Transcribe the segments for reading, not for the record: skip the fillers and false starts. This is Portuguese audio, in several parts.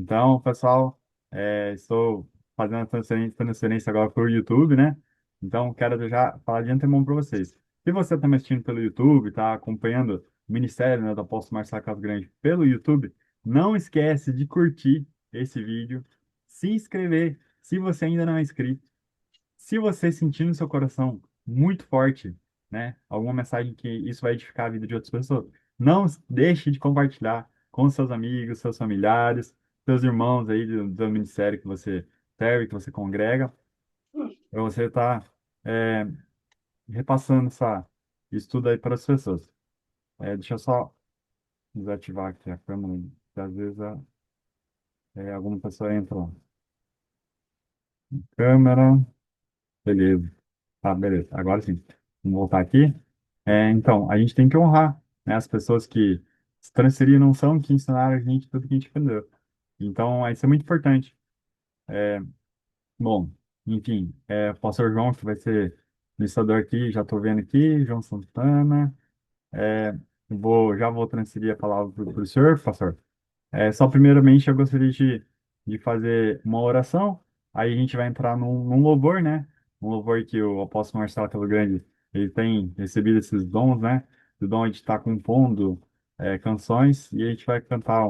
Então, pessoal, estou fazendo a transferência agora para o YouTube, né? Então, quero já falar de antemão para vocês. Se você está me assistindo pelo YouTube, está acompanhando o Ministério, né, do Apóstolo Marcelo Casagrande pelo YouTube, não esquece de curtir esse vídeo, se inscrever, se você ainda não é inscrito. Se você sentir no seu coração muito forte, né, alguma mensagem que isso vai edificar a vida de outras pessoas, não deixe de compartilhar com seus amigos, seus familiares, seus irmãos aí do ministério que você serve, que você congrega, para você estar repassando isso tudo aí para as pessoas. Deixa eu só desativar aqui a câmera, que às vezes alguma pessoa entra lá. Câmera, beleza. Tá, beleza. Agora sim. Vamos voltar aqui. Então, a gente tem que honrar, né, as pessoas que se transferiram não são que ensinaram a gente tudo que a gente aprendeu. Então, isso é muito importante. Bom, enfim, o pastor João, que vai ser ministrador aqui, já estou vendo aqui, João Santana. É, já vou transferir a palavra para o senhor, pastor. Só primeiramente eu gostaria de fazer uma oração, aí a gente vai entrar num louvor, né? Um louvor que o apóstolo Marcelo Cabo Grande, ele tem recebido esses dons, né? O dom de estar compondo canções, e a gente vai cantar,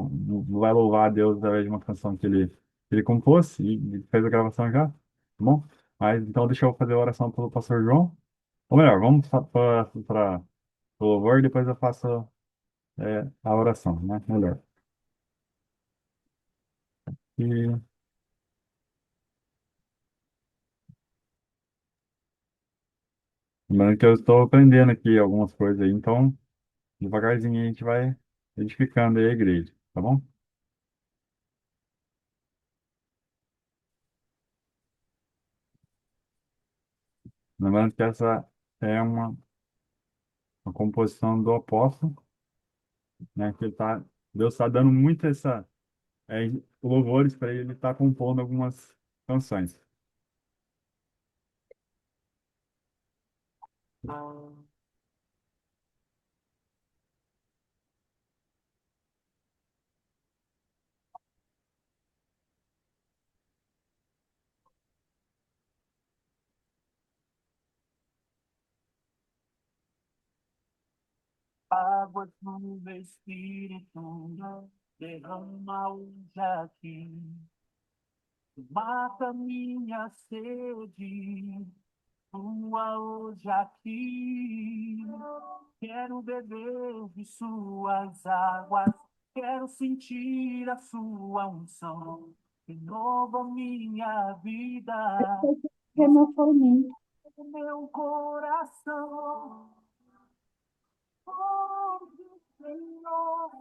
vai louvar a Deus através de uma canção que ele compôs e fez a gravação já, tá bom? Mas então deixa eu fazer a oração pelo pastor João. Ou melhor, vamos para o louvor e depois eu faço a oração, né? Melhor. E lembrando que eu estou aprendendo aqui algumas coisas aí, então devagarzinho a gente vai edificando aí a igreja, tá bom? Lembrando que essa é uma composição do apóstolo, né? Deus está dando muito é, louvores para ele estar compondo algumas canções. Águas do Espírito derrama hoje aqui, mata minha sede, tua hoje aqui. Quero beber de suas águas, quero sentir a sua unção, renova minha vida, Hemofobia. meu coração. Oh, Senhor,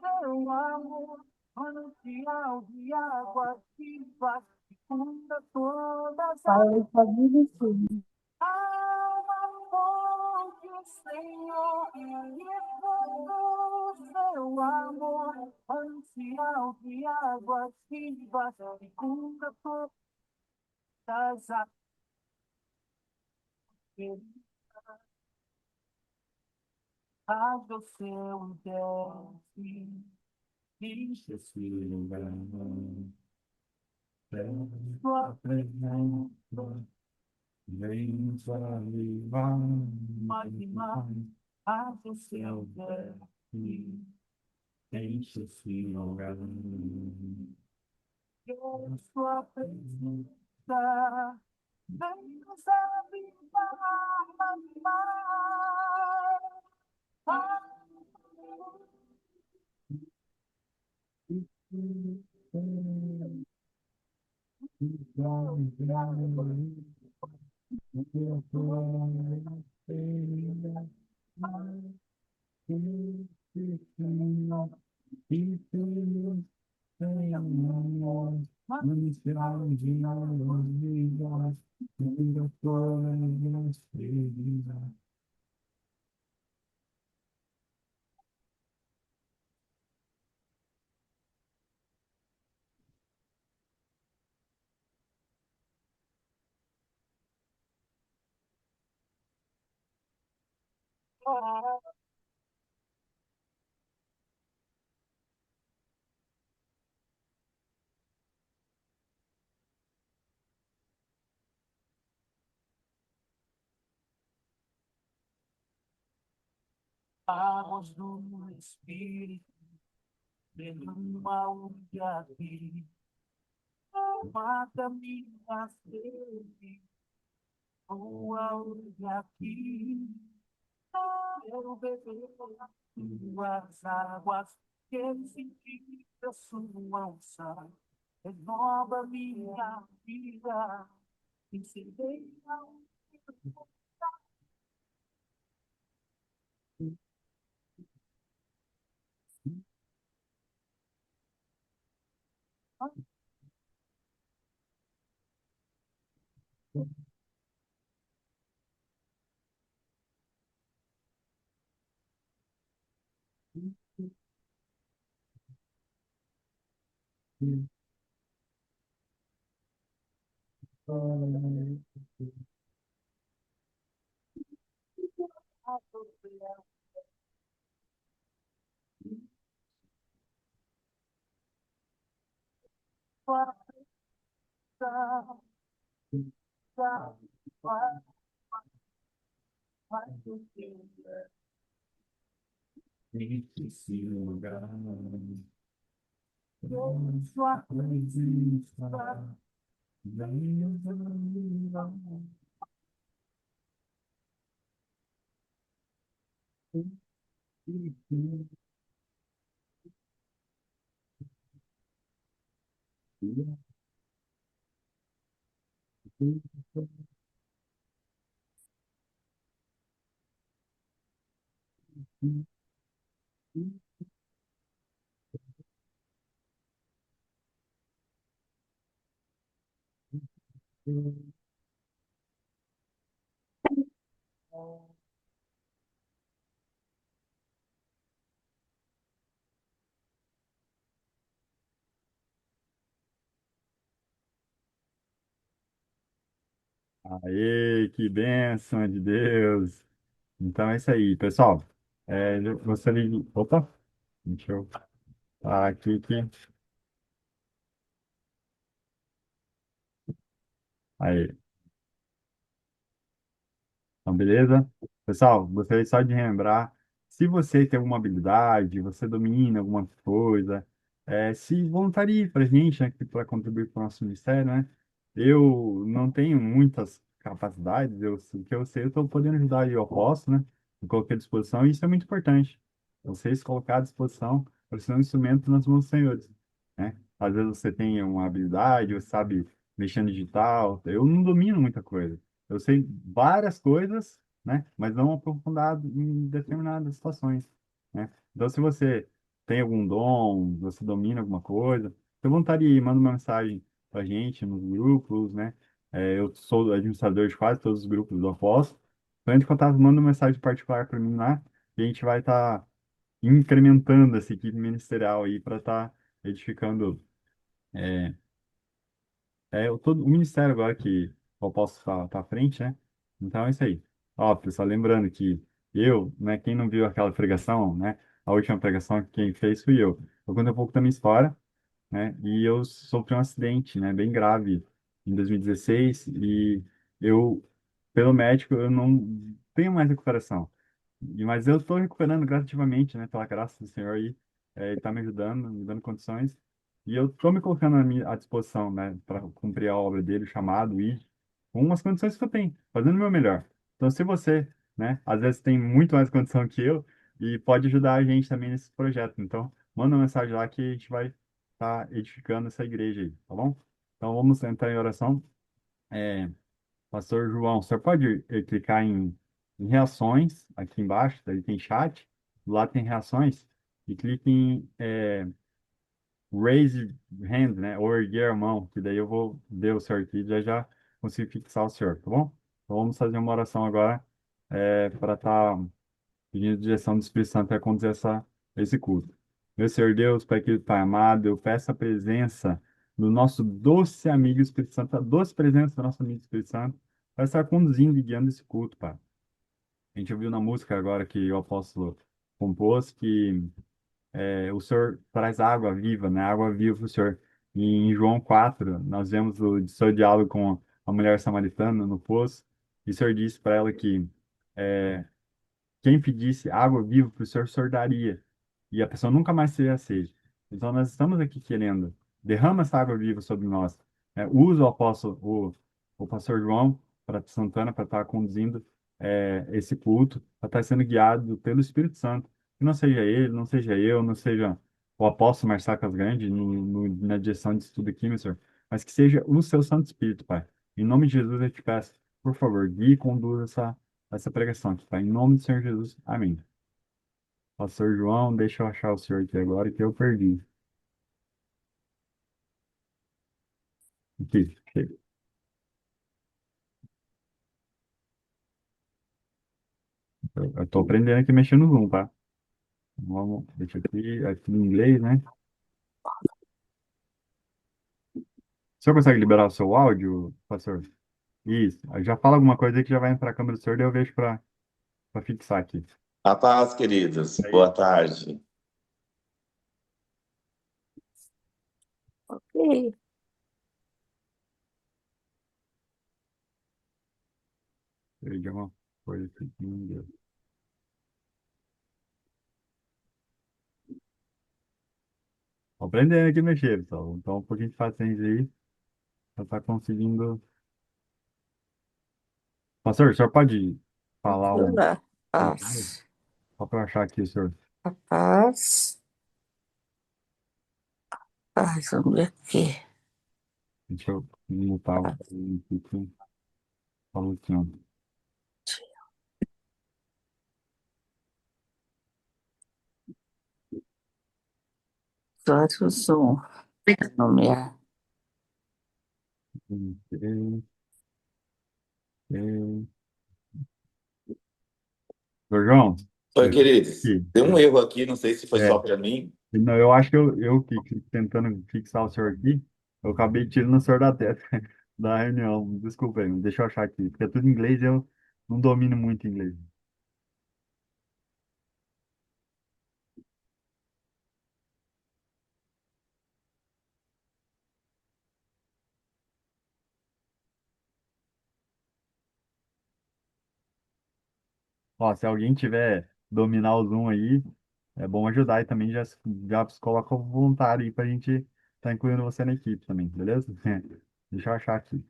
teu amor, manancial de águas vivas, que funda todas as Pai, pode vestir. almas. Oh, Senhor, e todo seu amor, manancial de águas vivas, que funda todas as águas. Rasga o seu desce, enche esse lugar. Sua presença vem avivar mais e mais. Rasga o seu desce, enche esse lugar. Sua presença vem nos avivar mais e mais. águas do Espírito, derrama aqui, mata minha sede, uma aqui, eu beber tuas águas, que eu senti a sua unção, renova minha vida, incendeia o Esse lugar, sua presença, presença. vem Aê, que bênção de Deus! Então é isso aí, pessoal. Eu gostaria de... Opa, deixa eu parar aqui, Aí. Então, beleza? Pessoal, gostaria só de relembrar, se você tem alguma habilidade, você domina alguma coisa, se voluntarie para a gente, né, para contribuir para o nosso ministério, né? Eu não tenho muitas capacidades, o que eu sei, eu estou podendo ajudar e eu posso, né? Eu coloquei à disposição e isso é muito importante. Vocês colocar à disposição para ser um instrumento nas mãos dos senhores, né? Às vezes você tem uma habilidade, você sabe mexer no digital, eu não domino muita coisa. Eu sei várias coisas, né? Mas não aprofundado em determinadas situações, né? Então, se você tem algum dom, você domina alguma coisa, fique à vontade aí, manda uma mensagem pra gente nos grupos, né? Eu sou administrador de quase todos os grupos do Apóstolo. Então, entre em contato, manda uma mensagem particular para mim lá e a gente vai estar incrementando essa equipe ministerial aí para estar edificando todo o ministério agora que eu posso estar à frente, né? Então é isso aí. Ó, pessoal, lembrando que eu, né, quem não viu aquela pregação, né? A última pregação quem fez fui eu. Eu conto um pouco da minha história, né? E eu sofri um acidente, né, bem grave em 2016 e eu, pelo médico, eu não tenho mais recuperação. Mas eu estou recuperando gradativamente, né, pela graça do Senhor aí, Ele está me ajudando, me dando condições, e eu estou me colocando à disposição, né, para cumprir a obra dele, o chamado, e com as condições que eu tenho, fazendo o meu melhor. Então, se você, né, às vezes tem muito mais condição que eu, e pode ajudar a gente também nesse projeto, então, manda uma mensagem lá que a gente vai estar edificando essa igreja aí, tá bom? Então, vamos entrar em oração. É, Pastor João, o senhor pode clicar em reações aqui embaixo, daí tem chat, lá tem reações, e clique em raise hand, né, ou erguer a mão, que daí eu vou ver o senhor aqui e já já consigo fixar o senhor, tá bom? Então vamos fazer uma oração agora para estar pedindo direção do Espírito Santo para conduzir esse culto. Meu Senhor Deus, Pai querido, Pai amado, eu peço a presença do nosso doce amigo Espírito Santo, a doce presença do nosso amigo Espírito Santo, para estar conduzindo e guiando esse culto, Pai. A gente ouviu na música agora que o apóstolo compôs que o Senhor traz água viva, né? Água viva para o Senhor. E em João 4, nós vemos o seu diálogo com a mulher samaritana no poço, e o Senhor disse para ela que quem pedisse água viva para o senhor daria. E a pessoa nunca mais teria sede. Então, nós estamos aqui querendo, derrama essa água viva sobre nós. Usa o apóstolo, o pastor João para Santana para estar conduzindo esse culto, para estar sendo guiado pelo Espírito Santo. Que não seja ele, não seja eu, não seja o apóstolo Marcelo Casgrande na direção de estudo aqui, meu senhor, mas que seja o seu Santo Espírito, Pai. Em nome de Jesus, eu te peço, por favor, guie e conduza essa pregação aqui, Pai. Em nome do Senhor Jesus. Amém. Pastor João, deixa eu achar o senhor aqui agora que eu perdi. Aqui, chega. Eu tô aprendendo aqui mexendo no Zoom, tá? Vamos, deixa aqui em inglês, né? O senhor consegue liberar o seu áudio, pastor? Isso. Aí já fala alguma coisa aí que já vai entrar a câmera do senhor, daí eu vejo para fixar aqui. A paz, queridos. Aí, Boa tarde. Ok. perdi uma coisa aqui. Meu Deus. Tô aprendendo aqui a mexer, pessoal. Então, um pouquinho de paciência aí, pra tá conseguindo. Pastor, o senhor pode falar Olá. um Paz. só para eu achar aqui, senhor. A paz. Paz, vamos ver aqui. Deixa eu mutar o aqui. Falou aqui, ó. Só som. Nomear. Ok, ok. Ô, João, Oi, eu queridos. aqui. Tem um erro aqui, não sei se foi só É, para mim. não, eu acho que eu que tentando fixar o senhor aqui, eu acabei tirando o senhor da tela da reunião. Desculpa aí, deixa eu achar aqui, porque é tudo em inglês e eu não domino muito inglês. Ó, se alguém tiver dominar o Zoom aí, é bom ajudar e também já se coloca voluntário aí pra gente estar incluindo você na equipe também, beleza? Deixa eu achar aqui.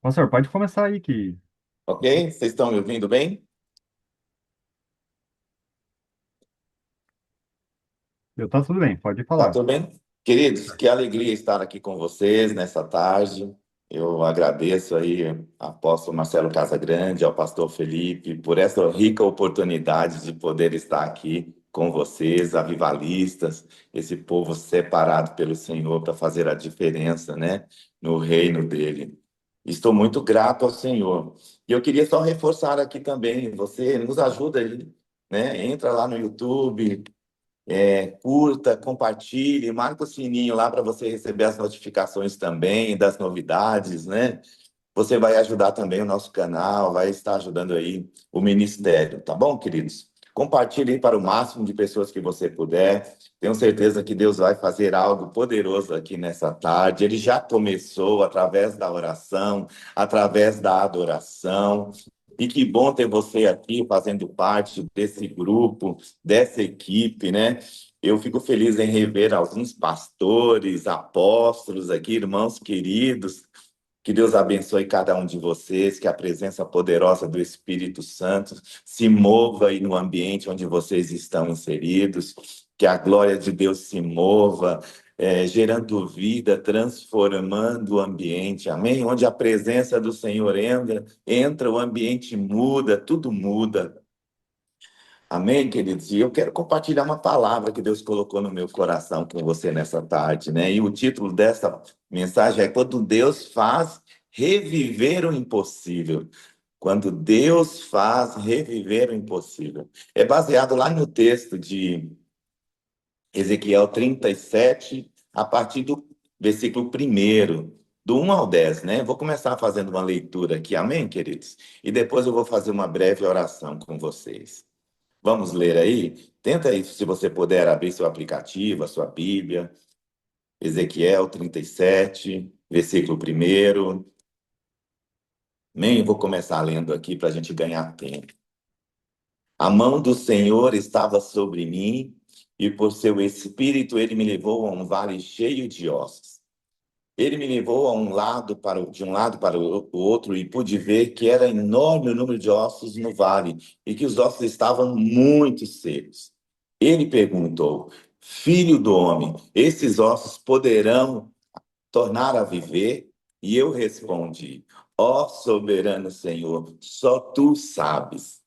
Pastor, pode começar aí que Ok? Vocês estão me ouvindo bem? tá tudo bem, pode Tá falar. tudo bem? Queridos, que alegria estar aqui com vocês nessa tarde. Eu agradeço aí ao apóstolo Marcelo Casagrande, ao pastor Felipe, por essa rica oportunidade de poder estar aqui com vocês, avivalistas, esse povo separado pelo Senhor para fazer a diferença, né, no reino dele. Estou muito grato ao Senhor. E eu queria só reforçar aqui também, você nos ajuda aí, né? Entra lá no YouTube, curta, compartilhe, marca o sininho lá para você receber as notificações também das novidades, né? Você vai ajudar também o nosso canal, vai estar ajudando aí o ministério, tá bom, queridos? Compartilhe aí para o máximo de pessoas que você puder. Tenho certeza que Deus vai fazer algo poderoso aqui nessa tarde. Ele já começou através da oração, através da adoração. E que bom ter você aqui fazendo parte desse grupo, dessa equipe, né? Eu fico feliz em rever alguns pastores, apóstolos aqui, irmãos queridos. Que Deus abençoe cada um de vocês, que a presença poderosa do Espírito Santo se mova aí no ambiente onde vocês estão inseridos, que a glória de Deus se mova, gerando vida, transformando o ambiente, amém? Onde a presença do Senhor entra, o ambiente muda, tudo muda. Amém, queridos? E eu quero compartilhar uma palavra que Deus colocou no meu coração com você nessa tarde, né? E o título dessa mensagem é Quando Deus faz reviver o impossível. Quando Deus faz reviver o impossível. É baseado lá no texto de Ezequiel 37, a partir do versículo 1, do 1 ao 10, né? Vou começar fazendo uma leitura aqui, amém, queridos? E depois eu vou fazer uma breve oração com vocês. Vamos ler aí? Tenta aí, se você puder, abrir seu aplicativo, a sua Bíblia. Ezequiel 37, versículo 1. Nem vou começar lendo aqui para a gente ganhar tempo. A mão do Senhor estava sobre mim, e por seu espírito ele me levou a um vale cheio de ossos. Ele me levou de um lado para o outro, e pude ver que era enorme o número de ossos no vale, e que os ossos estavam muito secos. Ele perguntou: Filho do homem, esses ossos poderão tornar a viver? E eu respondi: Ó soberano Senhor, só tu sabes.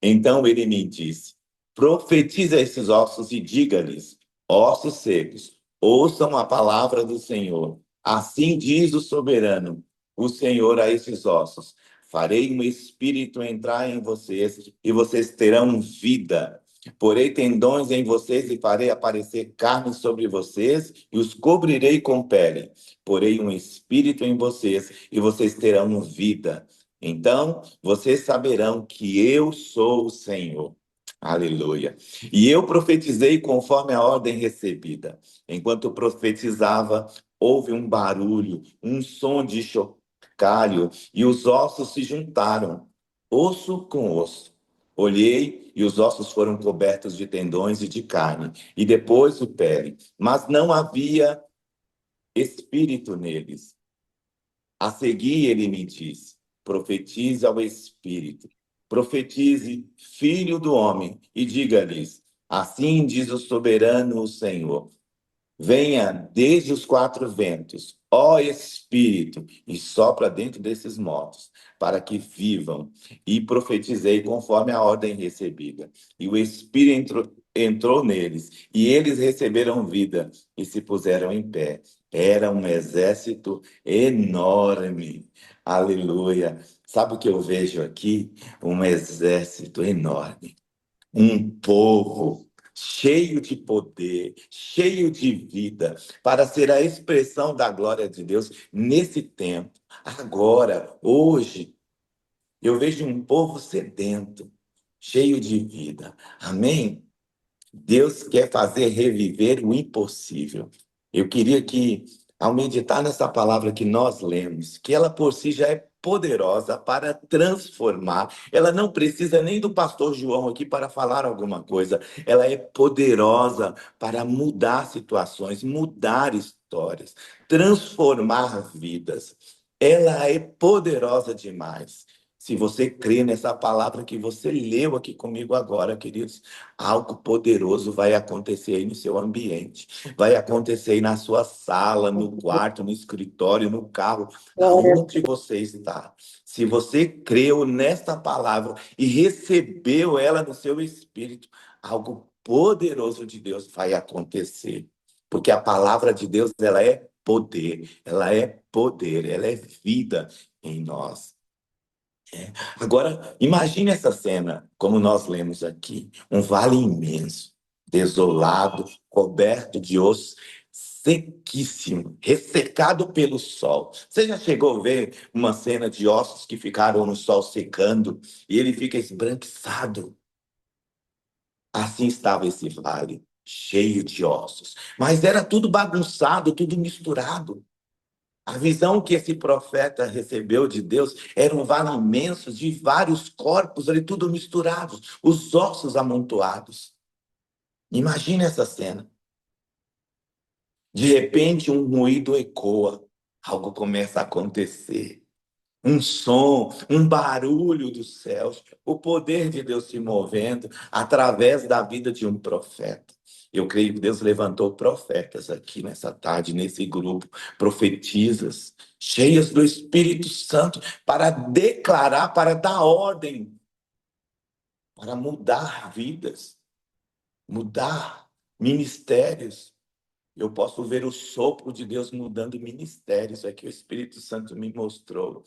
Então ele me disse: Profetiza a esses ossos e diga-lhes: Ossos secos, ouçam a palavra do Senhor. Assim diz o soberano, o Senhor, a esses ossos: Farei um espírito entrar em vocês e vocês terão vida. Porei tendões em vocês e farei aparecer carne sobre vocês e os cobrirei com pele. Porei um espírito em vocês e vocês terão vida. Então vocês saberão que eu sou o Senhor. Aleluia. E eu profetizei conforme a ordem recebida. Enquanto profetizava, houve um barulho, um som de chocalho, e os ossos se juntaram, osso com osso. Olhei e os ossos foram cobertos de tendões e de carne, e depois o pele, mas não havia espírito neles. A seguir, ele me disse: Profetize ao Espírito, profetize, filho do homem, e diga-lhes: Assim diz o soberano o Senhor. Venha desde os quatro ventos, ó Espírito, e sopra dentro desses mortos, para que vivam. E profetizei conforme a ordem recebida. E o Espírito entrou neles, e eles receberam vida e se puseram em pé. Era um exército enorme. Aleluia. Sabe o que eu vejo aqui? Um exército enorme. Um povo cheio de poder, cheio de vida, para ser a expressão da glória de Deus nesse tempo. Agora, hoje, eu vejo um povo sedento, cheio de vida. Amém? Deus quer fazer reviver o impossível. Eu queria que, ao meditar nessa palavra que nós lemos, que ela por si já é poderosa para transformar. Ela não precisa nem do pastor João aqui para falar alguma coisa. Ela é poderosa para mudar situações, mudar histórias, transformar vidas. Ela é poderosa demais. Se você crê nessa palavra que você leu aqui comigo agora, queridos, algo poderoso vai acontecer aí no seu ambiente, vai acontecer aí na sua sala, no quarto, no escritório, no carro, aonde você está. Se você creu nesta palavra e recebeu ela no seu espírito, algo poderoso de Deus vai acontecer. Porque a palavra de Deus, ela é poder, ela é vida em nós. Agora, imagine essa cena, como nós lemos aqui, um vale imenso, desolado, coberto de ossos, sequíssimo, ressecado pelo sol. Você já chegou a ver uma cena de ossos que ficaram no sol secando e ele fica esbranquiçado? Assim estava esse vale, cheio de ossos, mas era tudo bagunçado, tudo misturado. A visão que esse profeta recebeu de Deus era um vale imenso de vários corpos ali, tudo misturados, os ossos amontoados. Imagine essa cena. De repente, um ruído ecoa, algo começa a acontecer. Um som, um barulho dos céus, o poder de Deus se movendo através da vida de um profeta. Eu creio que Deus levantou profetas aqui nessa tarde, nesse grupo, profetisas, cheias do Espírito Santo, para declarar, para dar ordem, para mudar vidas, mudar ministérios. Eu posso ver o sopro de Deus mudando ministérios, é que o Espírito Santo me mostrou.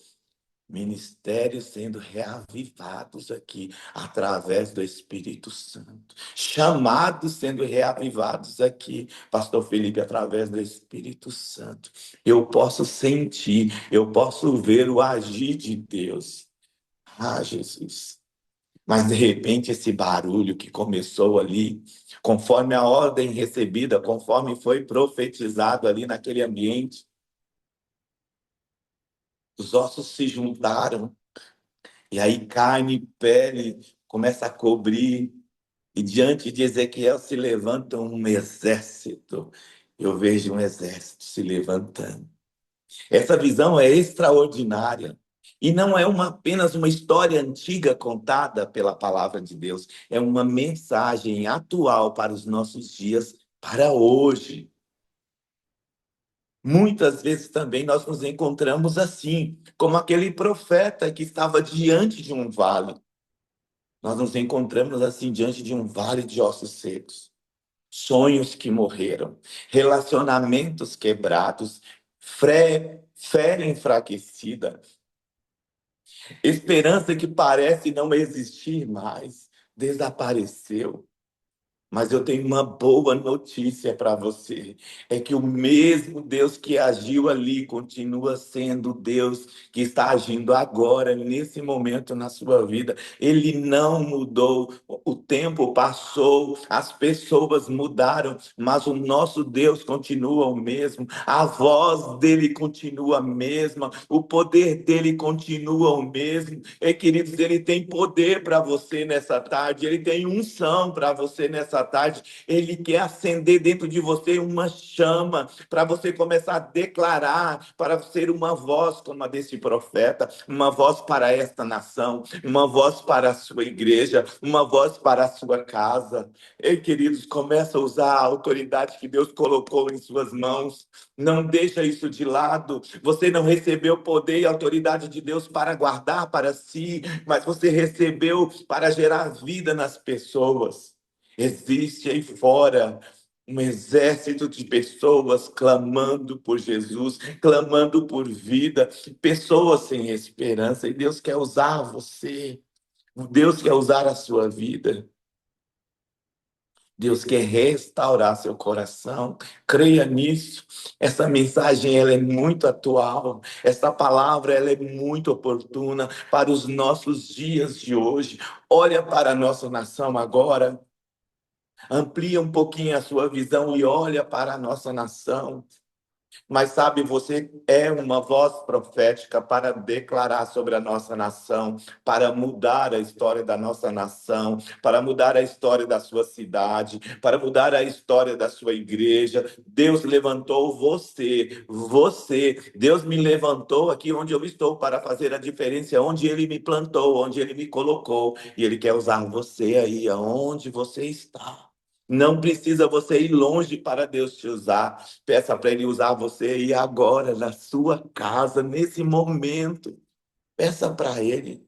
Ministérios sendo reavivados aqui através do Espírito Santo. Chamados sendo reavivados aqui, Pastor Felipe, através do Espírito Santo. Eu posso sentir, eu posso ver o agir de Deus. Ah, Jesus. Mas de repente esse barulho que começou ali, conforme a ordem recebida, conforme foi profetizado ali naquele ambiente, os ossos se juntaram, e aí carne e pele começa a cobrir, e diante de Ezequiel se levanta um exército. Eu vejo um exército se levantando. Essa visão é extraordinária. E não é apenas uma história antiga contada pela palavra de Deus, é uma mensagem atual para os nossos dias, para hoje. Muitas vezes também nós nos encontramos assim, como aquele profeta que estava diante de um vale. Nós nos encontramos assim diante de um vale de ossos secos, sonhos que morreram, relacionamentos quebrados, fé enfraquecida, esperança que parece não existir mais, desapareceu. Mas eu tenho uma boa notícia para você. É que o mesmo Deus que agiu ali continua sendo o Deus que está agindo agora, nesse momento na sua vida. Ele não mudou. O tempo passou, as pessoas mudaram, mas o nosso Deus continua o mesmo. A voz dele continua a mesma. O poder dele continua o mesmo. E, queridos, ele tem poder para você nessa tarde. Ele tem unção para você nessa tarde. Ele quer acender dentro de você uma chama para você começar a declarar, para ser uma voz como a desse profeta, uma voz para esta nação, uma voz para a sua igreja, uma voz para a sua casa. Ei, queridos, começa a usar a autoridade que Deus colocou em suas mãos. Não deixa isso de lado. Você não recebeu poder e autoridade de Deus para guardar para si, mas você recebeu para gerar vida nas pessoas. Existe aí fora um exército de pessoas clamando por Jesus, clamando por vida, pessoas sem esperança, e Deus quer usar você, Deus quer usar a sua vida. Deus quer restaurar seu coração. Creia nisso. Essa mensagem ela é muito atual. Essa palavra ela é muito oportuna para os nossos dias de hoje. Olha para a nossa nação agora. Amplia um pouquinho a sua visão e olha para a nossa nação. Mas sabe, você é uma voz profética para declarar sobre a nossa nação, para mudar a história da nossa nação, para mudar a história da sua cidade, para mudar a história da sua igreja. Deus levantou você. Deus me levantou aqui onde eu estou para fazer a diferença, onde Ele me plantou, onde Ele me colocou. E Ele quer usar você aí, aonde você está. Não precisa você ir longe para Deus te usar. Peça para Ele usar você aí agora, na sua casa, nesse momento. Peça para Ele.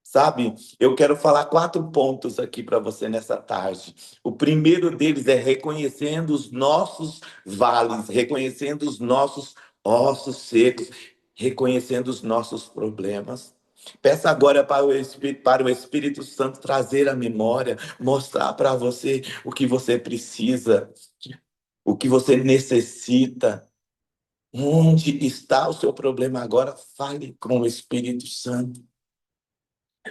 Sabe, eu quero falar 4 pontos aqui para você nessa tarde. O primeiro deles é reconhecendo os nossos vales, reconhecendo os nossos ossos secos, reconhecendo os nossos problemas. Peça agora para o Espírito Santo trazer a memória, mostrar para você o que você precisa, o que você necessita. Onde está o seu problema agora? Fale com o Espírito Santo.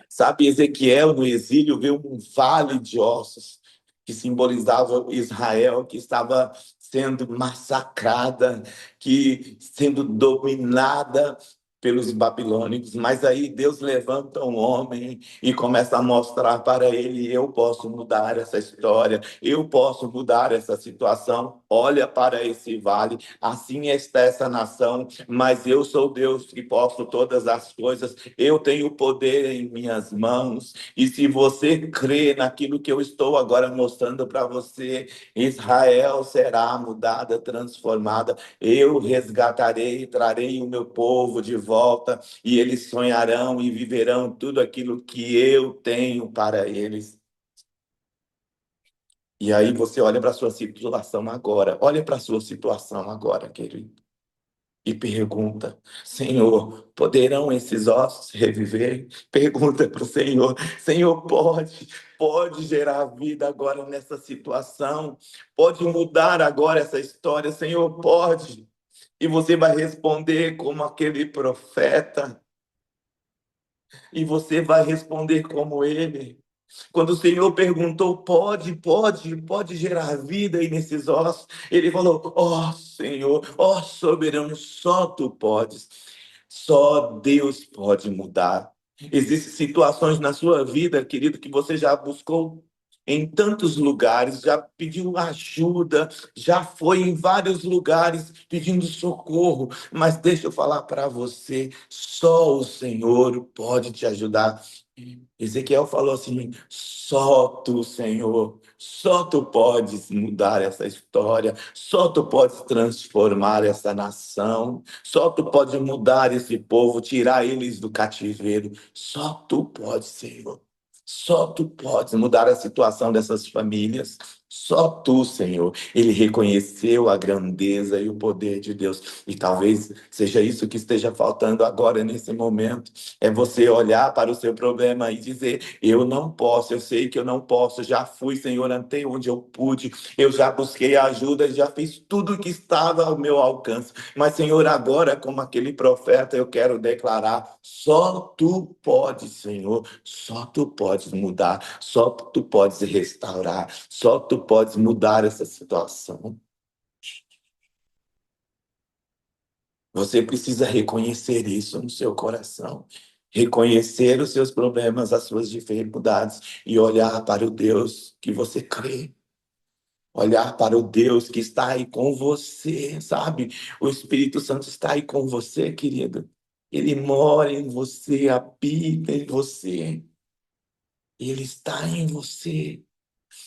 Sabe, Ezequiel no exílio viu um vale de ossos que simbolizava Israel, que estava sendo massacrada, que sendo dominada pelos babilônicos. Mas aí Deus levanta um homem e começa a mostrar para ele: eu posso mudar essa história, eu posso mudar essa situação. Olha para esse vale, assim está essa nação, mas eu sou Deus que posso todas as coisas. Eu tenho poder em minhas mãos. E se você crê naquilo que eu estou agora mostrando para você, Israel será mudada, transformada. Eu resgatarei e trarei o meu povo de volta, e eles sonharão e viverão tudo aquilo que eu tenho para eles. E aí você olha para a sua situação agora. Olha para a sua situação agora, querido. E pergunta: Senhor, poderão esses ossos reviver? Pergunta para o Senhor: Senhor, pode gerar vida agora nessa situação? Pode mudar agora essa história? Senhor, pode. E você vai responder como aquele profeta: E você vai responder como ele. Quando o Senhor perguntou, pode gerar vida aí nesses ossos? Ele falou, ó Senhor, ó soberano, só tu podes. Só Deus pode mudar. Existem situações na sua vida, querido, que você já buscou em tantos lugares, já pediu ajuda, já foi em vários lugares pedindo socorro, mas deixa eu falar para você, só o Senhor pode te ajudar. Ezequiel falou assim: só tu, Senhor, só tu podes mudar essa história, só tu podes transformar essa nação, só tu podes mudar esse povo, tirar eles do cativeiro, só tu podes, Senhor. Só tu podes mudar a situação dessas famílias. Só tu, Senhor. Ele reconheceu a grandeza e o poder de Deus. E talvez seja isso que esteja faltando agora, nesse momento. É você olhar para o seu problema e dizer: eu não posso, eu sei que eu não posso. Já fui, Senhor, até onde eu pude. Eu já busquei ajuda, já fiz tudo o que estava ao meu alcance. Mas, Senhor, agora, como aquele profeta, eu quero declarar: só tu podes, Senhor, só tu podes mudar, só tu podes restaurar, só tu podes mudar essa situação. Você precisa reconhecer isso no seu coração. Reconhecer os seus problemas, as suas dificuldades e olhar para o Deus que você crê. Olhar para o Deus que está aí com você, sabe? O Espírito Santo está aí com você, querido. Ele mora em você, habita em você. Ele está em você.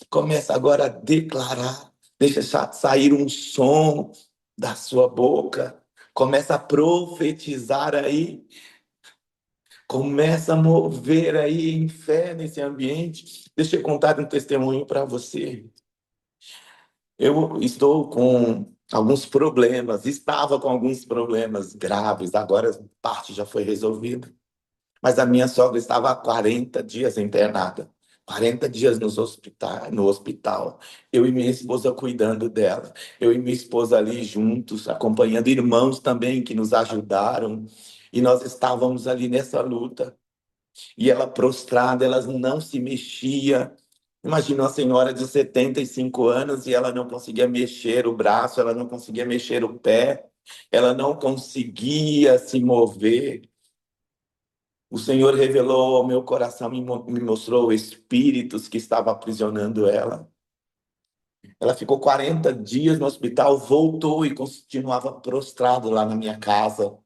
Começa agora a declarar. Deixa sair um som da sua boca. Começa a profetizar aí. Começa a mover aí em fé nesse ambiente. Deixa eu contar um testemunho para você. Eu estou com alguns problemas, estava com alguns problemas graves, agora parte já foi resolvida. Mas a minha sogra estava há 40 dias internada. 40 dias no hospital. Eu e minha esposa cuidando dela. Eu e minha esposa ali juntos, acompanhando irmãos também que nos ajudaram. E nós estávamos ali nessa luta. E ela prostrada, ela não se mexia. Imagina uma senhora de 75 anos e ela não conseguia mexer o braço, ela não conseguia mexer o pé, ela não conseguia se mover. O Senhor revelou ao meu coração, me mostrou espíritos que estavam aprisionando ela. Ela ficou 40 dias no hospital, voltou e continuava prostrado lá na minha casa.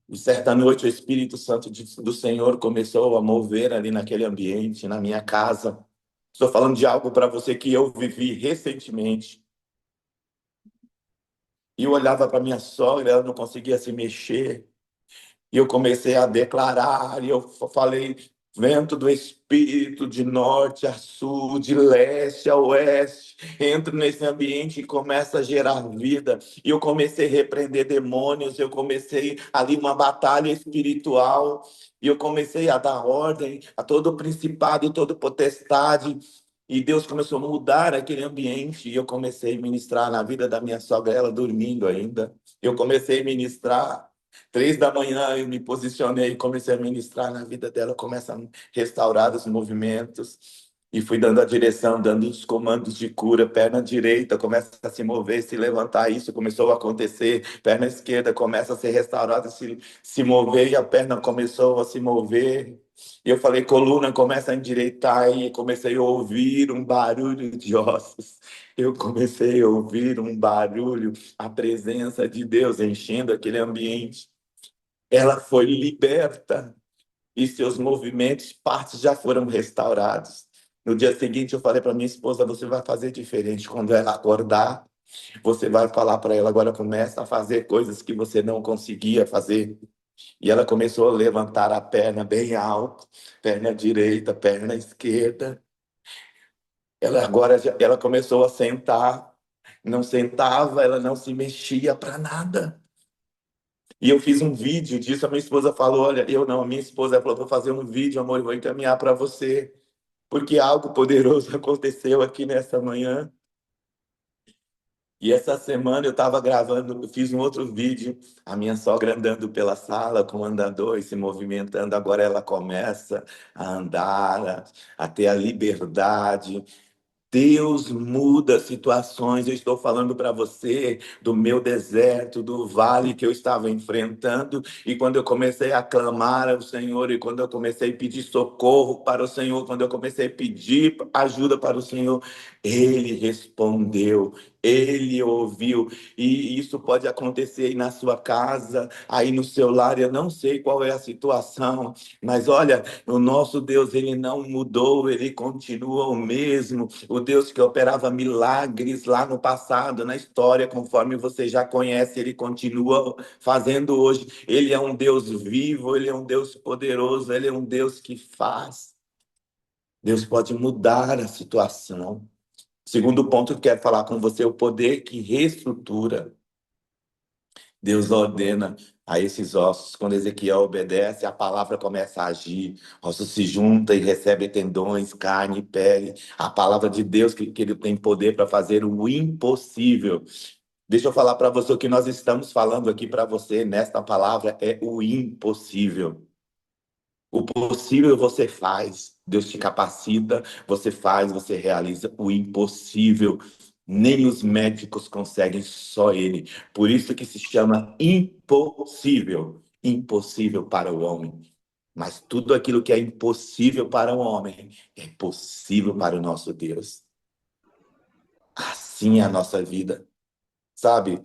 E certa noite o Espírito Santo do Senhor começou a mover ali naquele ambiente, na minha casa. Estou falando de algo para você que eu vivi recentemente. E eu olhava para minha sogra, ela não conseguia se mexer. E eu comecei a declarar, e eu falei, vento do Espírito, de norte a sul, de leste a oeste, entra nesse ambiente e começa a gerar vida. E eu comecei a repreender demônios, eu comecei ali uma batalha espiritual, e eu comecei a dar ordem a todo principado e toda potestade. E Deus começou a mudar aquele ambiente, e eu comecei a ministrar na vida da minha sogra, ela dormindo ainda. Eu comecei a ministrar. 3 da manhã eu me posicionei e comecei a ministrar na vida dela, começa a restaurar os movimentos e fui dando a direção, dando os comandos de cura. Perna direita começa a se mover, se levantar, isso começou a acontecer. Perna esquerda começa a ser restaurada, se mover, e a perna começou a se mover. E eu falei, coluna começa a endireitar, e comecei a ouvir um barulho de ossos. Eu comecei a ouvir um barulho, a presença de Deus enchendo aquele ambiente. Ela foi liberta e seus movimentos, partes já foram restaurados. No dia seguinte, eu falei para minha esposa: você vai fazer diferente. Quando ela acordar, você vai falar para ela: agora começa a fazer coisas que você não conseguia fazer. E ela começou a levantar a perna bem alto, perna direita, perna esquerda. Ela agora ela começou a sentar. Não sentava, ela não se mexia para nada. E eu fiz um vídeo disso, a minha esposa falou, olha, eu não, a minha esposa falou, vou fazer um vídeo, amor, e vou encaminhar para você, porque algo poderoso aconteceu aqui nessa manhã. E essa semana eu estava gravando, eu fiz um outro vídeo, a minha sogra andando pela sala com o andador e se movimentando. Agora ela começa a andar, a ter a liberdade. Deus muda situações. Eu estou falando para você do meu deserto, do vale que eu estava enfrentando. E quando eu comecei a clamar ao Senhor, e quando eu comecei a pedir socorro para o Senhor, quando eu comecei a pedir ajuda para o Senhor, Ele respondeu, Ele ouviu. E isso pode acontecer aí na sua casa, aí no seu lar. Eu não sei qual é a situação, mas olha, o nosso Deus, ele não mudou, ele continua o mesmo. O Deus que operava milagres lá no passado, na história, conforme você já conhece, ele continua fazendo hoje. Ele é um Deus vivo, ele é um Deus poderoso, ele é um Deus que faz. Deus pode mudar a situação. Segundo ponto que eu quero falar com você, o poder que reestrutura. Deus ordena a esses ossos. Quando Ezequiel obedece, a palavra começa a agir. Ossos se juntam e recebem tendões, carne e pele. A palavra de Deus, que ele tem poder para fazer o impossível. Deixa eu falar para você o que nós estamos falando aqui para você nesta palavra é o impossível. O possível você faz, Deus te capacita, você faz, você realiza o impossível. Nem os médicos conseguem, só Ele. Por isso que se chama impossível. Impossível para o homem. Mas tudo aquilo que é impossível para o homem é possível para o nosso Deus. Assim é a nossa vida, sabe?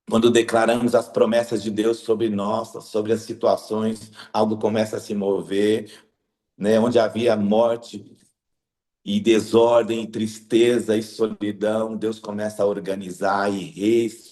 Quando declaramos as promessas de Deus sobre nós, sobre as situações, algo começa a se mover, né? Onde havia morte e desordem, e tristeza e solidão, Deus começa a organizar e reestruturar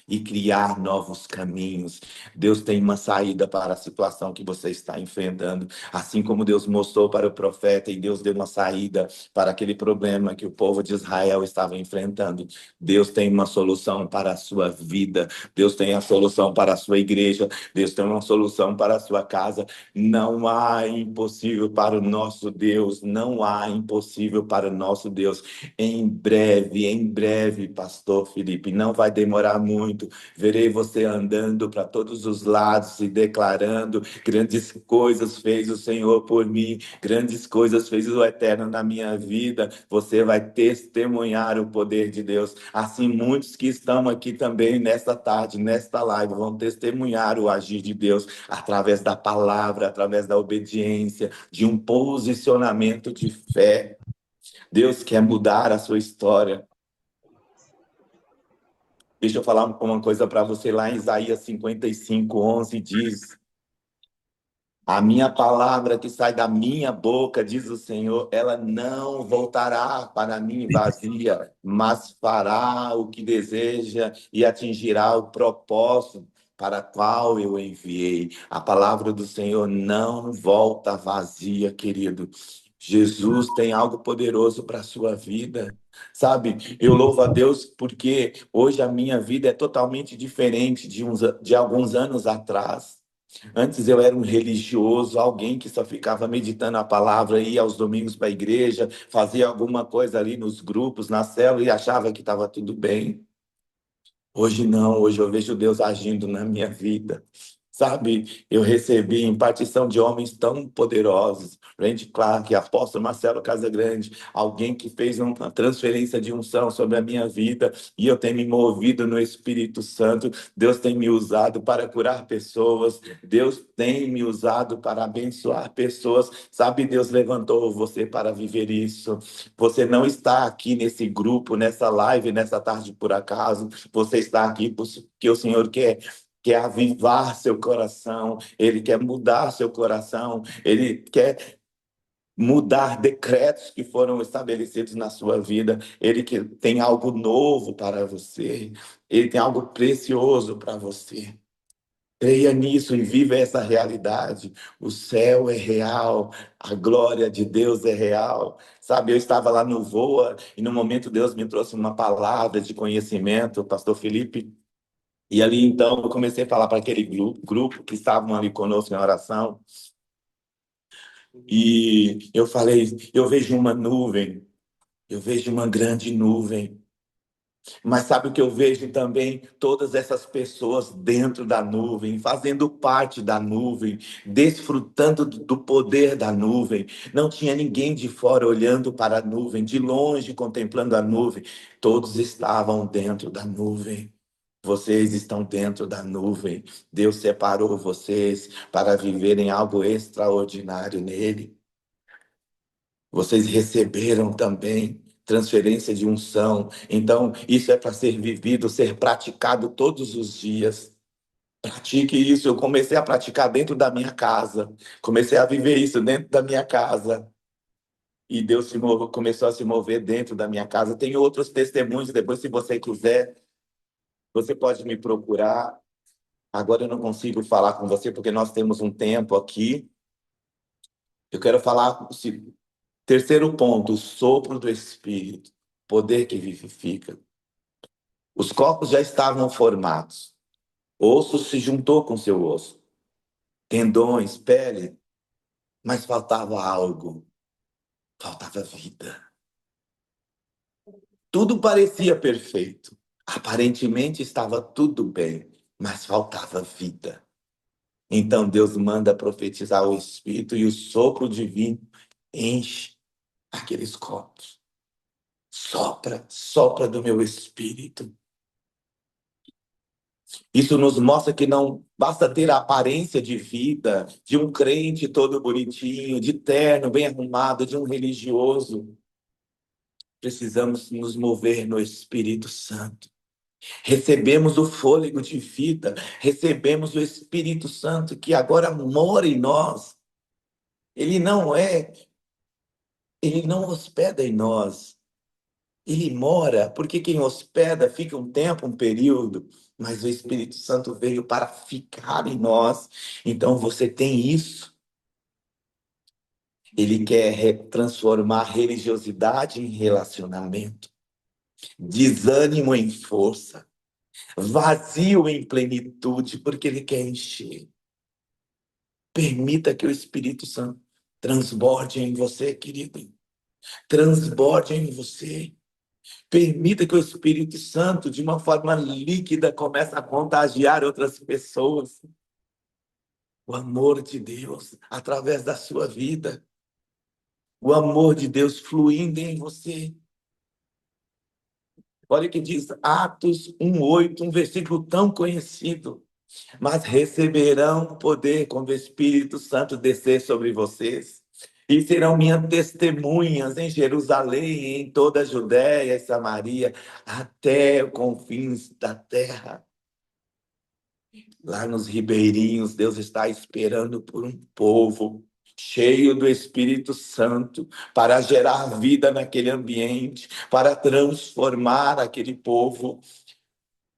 e criar novos caminhos. Deus tem uma saída para a situação que você está enfrentando, assim como Deus mostrou para o profeta e Deus deu uma saída para aquele problema que o povo de Israel estava enfrentando. Deus tem uma solução para a sua vida, Deus tem a solução para a sua igreja, Deus tem uma solução para a sua casa. Não há impossível para o nosso Deus, não há impossível para o nosso Deus. Em breve, pastor Felipe, não vai demorar muito. Verei você andando para todos os lados e declarando: grandes coisas fez o Senhor por mim, grandes coisas fez o Eterno na minha vida. Você vai testemunhar o poder de Deus. Assim, muitos que estão aqui também nesta tarde, nesta live, vão testemunhar o agir de Deus através da palavra, através da obediência, de um posicionamento de fé. Deus quer mudar a sua história. Deixa eu falar uma coisa para você. Lá em Isaías 55:11 diz: a minha palavra que sai da minha boca, diz o Senhor, ela não voltará para mim vazia, mas fará o que deseja e atingirá o propósito para qual eu enviei. A palavra do Senhor não volta vazia, querido. Jesus tem algo poderoso para a sua vida. Sabe, eu louvo a Deus porque hoje a minha vida é totalmente diferente de alguns anos atrás. Antes eu era um religioso, alguém que só ficava meditando a palavra, ia aos domingos para a igreja, fazia alguma coisa ali nos grupos, na célula e achava que estava tudo bem. Hoje não, hoje eu vejo Deus agindo na minha vida. Sabe, eu recebi impartição de homens tão poderosos, Randy Clark, apóstolo Marcelo Casagrande, alguém que fez uma transferência de unção sobre a minha vida, e eu tenho me movido no Espírito Santo. Deus tem me usado para curar pessoas, Deus tem me usado para abençoar pessoas. Sabe, Deus levantou você para viver isso. Você não está aqui nesse grupo, nessa live, nessa tarde por acaso. Você está aqui porque o Senhor quer avivar seu coração, Ele quer mudar seu coração, Ele quer mudar decretos que foram estabelecidos na sua vida. Ele que tem algo novo para você, Ele tem algo precioso para você. Creia nisso e viva essa realidade. O céu é real, a glória de Deus é real. Sabe, eu estava lá no Voa e no momento Deus me trouxe uma palavra de conhecimento, pastor Felipe. E ali então eu comecei a falar para aquele grupo que estavam ali conosco em oração. E eu falei, eu vejo uma nuvem, eu vejo uma grande nuvem. Mas sabe o que eu vejo também? Todas essas pessoas dentro da nuvem, fazendo parte da nuvem, desfrutando do poder da nuvem. Não tinha ninguém de fora olhando para a nuvem, de longe contemplando a nuvem. Todos estavam dentro da nuvem. Vocês estão dentro da nuvem. Deus separou vocês para viverem algo extraordinário nele. Vocês receberam também transferência de unção. Então, isso é para ser vivido, ser praticado todos os dias. Pratique isso. Eu comecei a praticar dentro da minha casa. Comecei a viver isso dentro da minha casa. E Deus começou a se mover dentro da minha casa. Tem outros testemunhos. Depois, se você quiser, você pode me procurar. Agora eu não consigo falar com você porque nós temos um tempo aqui. Eu quero falar terceiro ponto, o sopro do Espírito, poder que vivifica. Os corpos já estavam formados. Osso se juntou com seu osso. Tendões, pele, mas faltava algo. Faltava vida. Tudo parecia perfeito. Aparentemente estava tudo bem, mas faltava vida. Então Deus manda profetizar o Espírito e o sopro divino enche aqueles corpos. Sopra, sopra do meu Espírito. Isso nos mostra que não basta ter a aparência de vida, de um crente todo bonitinho, de terno, bem arrumado, de um religioso. Precisamos nos mover no Espírito Santo. Recebemos o fôlego de vida, recebemos o Espírito Santo que agora mora em nós. Ele não hospeda em nós. Ele mora, porque quem hospeda fica um tempo, um período, mas o Espírito Santo veio para ficar em nós. Então você tem isso. Ele quer transformar religiosidade em relacionamento, desânimo em força, vazio em plenitude, porque ele quer encher. Permita que o Espírito Santo transborde em você, querido. Transborde em você. Permita que o Espírito Santo, de uma forma líquida, comece a contagiar outras pessoas. O amor de Deus através da sua vida. O amor de Deus fluindo em você. Olha o que diz Atos 1:8, um versículo tão conhecido. Mas receberão poder quando o Espírito Santo descer sobre vocês. E serão minhas testemunhas em Jerusalém, em toda a Judéia e Samaria, até os confins da terra. Lá nos ribeirinhos, Deus está esperando por um povo cheio do Espírito Santo para gerar vida naquele ambiente, para transformar aquele povo.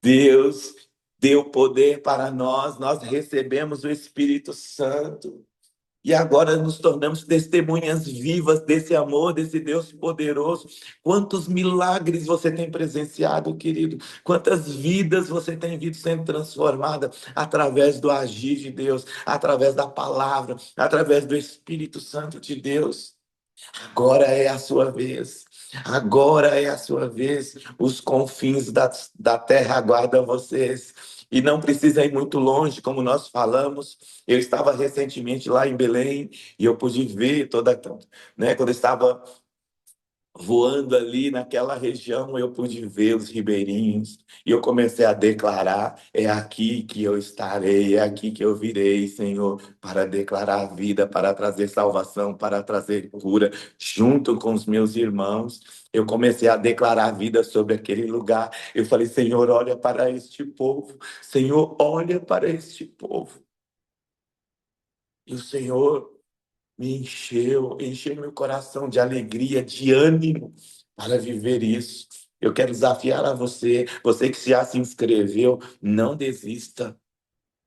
Deus deu poder para nós, nós recebemos o Espírito Santo. E agora nos tornamos testemunhas vivas desse amor, desse Deus poderoso. Quantos milagres você tem presenciado, querido? Quantas vidas você tem visto sendo transformada através do agir de Deus, através da palavra, através do Espírito Santo de Deus. Agora é a sua vez. Agora é a sua vez. Os confins da terra aguardam vocês. E não precisa ir muito longe, como nós falamos. Eu estava recentemente lá em Belém e eu pude ver né, quando eu estava voando ali naquela região, eu pude ver os ribeirinhos e eu comecei a declarar: é aqui que eu estarei, é aqui que eu virei, Senhor, para declarar vida, para trazer salvação, para trazer cura, junto com os meus irmãos. Eu comecei a declarar vida sobre aquele lugar. Eu falei: Senhor, olha para este povo, Senhor, olha para este povo. E o Senhor me encheu meu coração de alegria, de ânimo para viver isso. Eu quero desafiar a você, você que já se inscreveu, não desista.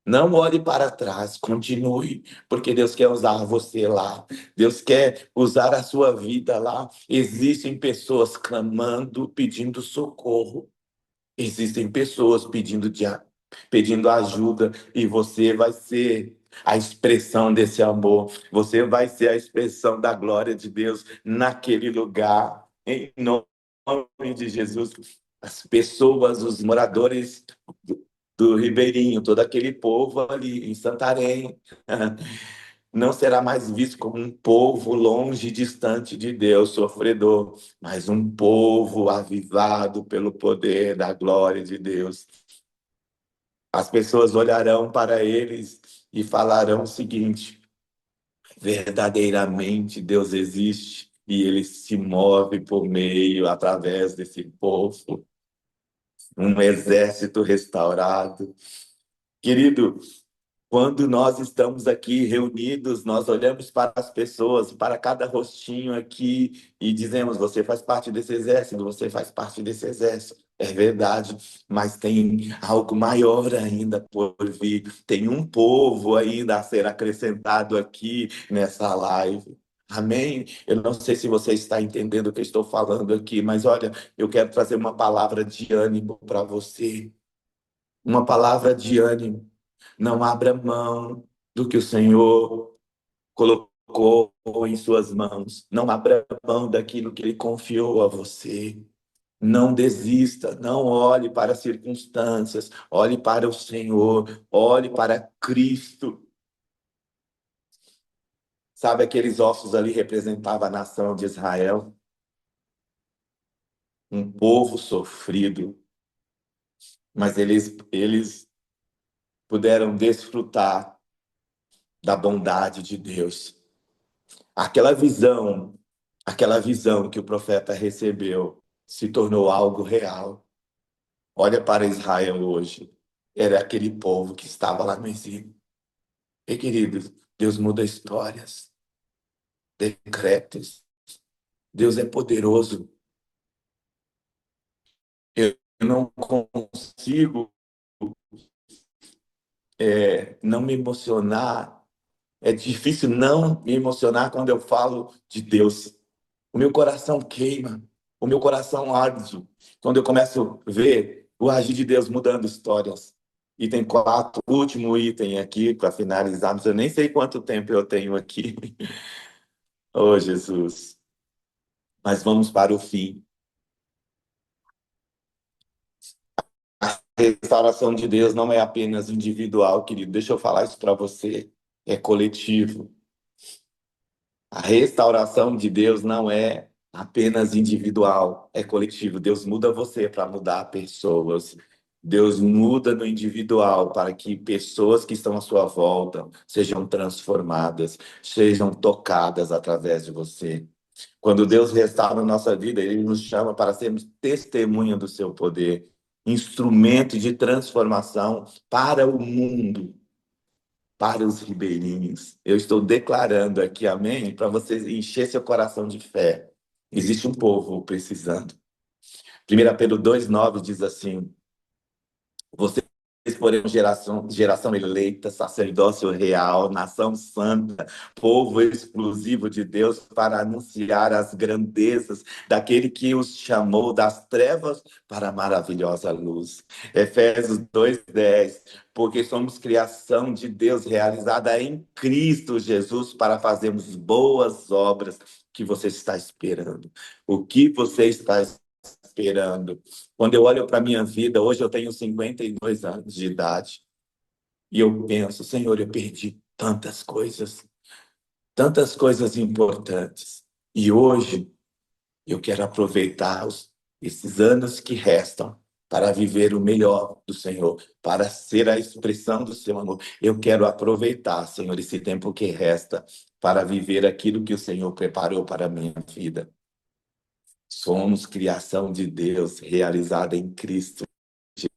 Não olhe para trás, continue, porque Deus quer usar você lá. Deus quer usar a sua vida lá. Existem pessoas clamando, pedindo socorro. Existem pessoas pedindo ajuda e você vai ser a expressão desse amor. Você vai ser a expressão da glória de Deus naquele lugar. Em nome de Jesus. as pessoas, os moradores do Ribeirinho, todo aquele povo ali em Santarém, não será mais visto como um povo longe e distante de Deus, sofredor, mas um povo avivado pelo poder da glória de Deus. As pessoas olharão para eles e falarão o seguinte: verdadeiramente Deus existe e ele se move por meio, através desse povo, um exército restaurado. Querido, quando nós estamos aqui reunidos, nós olhamos para as pessoas, para cada rostinho aqui e dizemos: você faz parte desse exército, você faz parte desse exército. É verdade, mas tem algo maior ainda por vir. Tem um povo ainda a ser acrescentado aqui nessa live. Amém? Eu não sei se você está entendendo o que eu estou falando aqui, mas olha, eu quero trazer uma palavra de ânimo para você. Uma palavra de ânimo. Não abra mão do que o Senhor colocou em suas mãos. Não abra mão daquilo que Ele confiou a você. Não desista, não olhe para as circunstâncias, olhe para o Senhor, olhe para Cristo. Sabe, aqueles ossos ali representavam a nação de Israel, um povo sofrido, mas eles puderam desfrutar da bondade de Deus. Aquela visão que o profeta recebeu se tornou algo real. Olha para Israel hoje. Era aquele povo que estava lá no exílio. E, queridos, Deus muda histórias, decretos. Deus é poderoso. Eu não consigo não me emocionar. É difícil não me emocionar quando eu falo de Deus. O meu coração queima, o meu coração arde quando eu começo a ver o agir de Deus mudando histórias. Item 4, último item aqui para finalizar, mas eu nem sei quanto tempo eu tenho aqui. Oh, Jesus. Mas vamos para o fim. A restauração de Deus não é apenas individual, querido. Deixa eu falar isso para você. É coletivo. A restauração de Deus não é apenas individual, é coletivo. Deus muda você para mudar pessoas. Deus muda no individual para que pessoas que estão à sua volta sejam transformadas, sejam tocadas através de você. Quando Deus restaura a nossa vida, Ele nos chama para sermos testemunha do seu poder, instrumento de transformação para o mundo, para os ribeirinhos. Eu estou declarando aqui, amém, para você encher seu coração de fé. Existe um povo precisando. 1 Pedro 2,9 diz assim: vocês, porém, geração eleita, sacerdócio real, nação santa, povo exclusivo de Deus, para anunciar as grandezas daquele que os chamou das trevas para a maravilhosa luz. Efésios 2,10, porque somos criação de Deus realizada em Cristo Jesus para fazermos boas obras que você está esperando. O que você está esperando? Quando eu olho para a minha vida, hoje eu tenho 52 anos de idade, e eu penso: Senhor, eu perdi tantas coisas importantes. E hoje eu quero aproveitar esses anos que restam para viver o melhor do Senhor, para ser a expressão do seu amor. Eu quero aproveitar, Senhor, esse tempo que resta para viver aquilo que o Senhor preparou para a minha vida. Somos criação de Deus, realizada em Cristo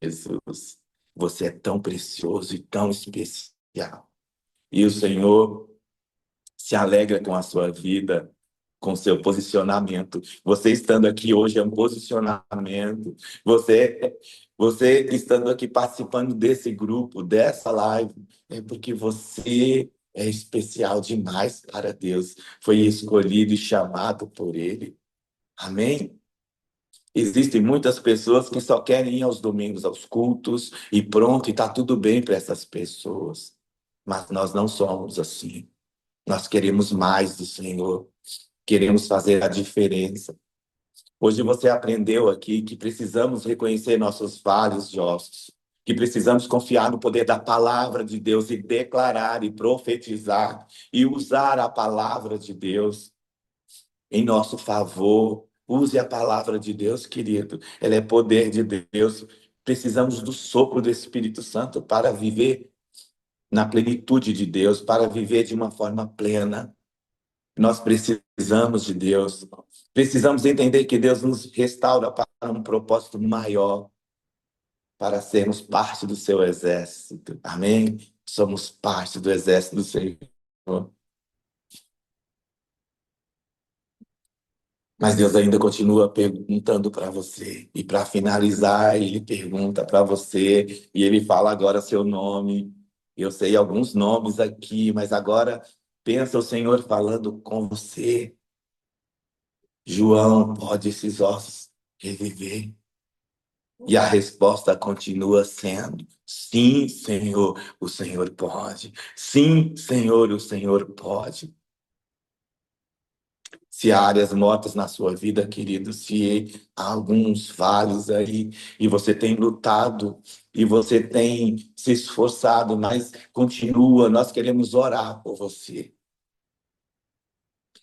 Jesus. Você é tão precioso e tão especial. E o Senhor se alegra com a sua vida, com seu posicionamento. Você estando aqui hoje é um posicionamento. Você estando aqui participando desse grupo, dessa live, é porque você é especial demais para Deus. Foi escolhido e chamado por Ele. Amém? Existem muitas pessoas que só querem ir aos domingos, aos cultos, e pronto, e está tudo bem para essas pessoas. Mas nós não somos assim. Nós queremos mais do Senhor. Queremos fazer a diferença. Hoje você aprendeu aqui que precisamos reconhecer nossos vales de ossos, que precisamos confiar no poder da palavra de Deus e declarar e profetizar e usar a palavra de Deus em nosso favor. Use a palavra de Deus, querido. Ela é poder de Deus. Precisamos do sopro do Espírito Santo para viver na plenitude de Deus, para viver de uma forma plena. Nós precisamos de Deus. Precisamos entender que Deus nos restaura para um propósito maior, para sermos parte do seu exército. Amém? Somos parte do exército do Senhor. Mas Deus ainda continua perguntando para você. E para finalizar, ele pergunta para você, e ele fala agora seu nome. Eu sei alguns nomes aqui, mas agora pensa o Senhor falando com você. João, pode esses ossos reviver? E a resposta continua sendo: sim, Senhor, o Senhor pode. Sim, Senhor, o Senhor pode. Se há áreas mortas na sua vida, querido, se há alguns vales aí, e você tem lutado, e você tem se esforçado, mas continua, nós queremos orar por você.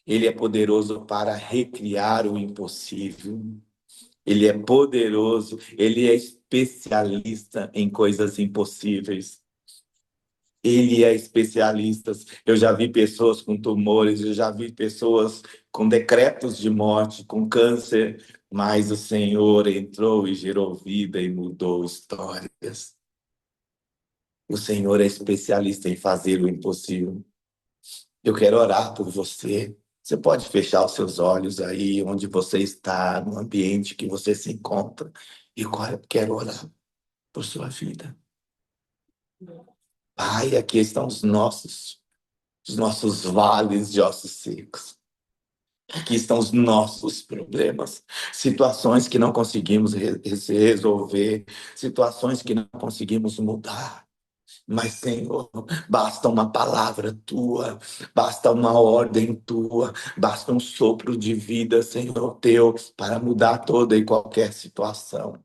Ele é poderoso para recriar o impossível. Ele é poderoso, ele é especialista em coisas impossíveis. Ele é especialista. Eu já vi pessoas com tumores, eu já vi pessoas com decretos de morte, com câncer, mas o Senhor entrou e gerou vida e mudou histórias. O Senhor é especialista em fazer o impossível. Eu quero orar por você. Você pode fechar os seus olhos aí, onde você está, no ambiente que você se encontra. E eu quero orar por sua vida. Pai, aqui estão os nossos vales de ossos secos. Aqui estão os nossos problemas, situações que não conseguimos resolver, situações que não conseguimos mudar. Mas, Senhor, basta uma palavra tua, basta uma ordem tua, basta um sopro de vida, Senhor teu, para mudar toda e qualquer situação.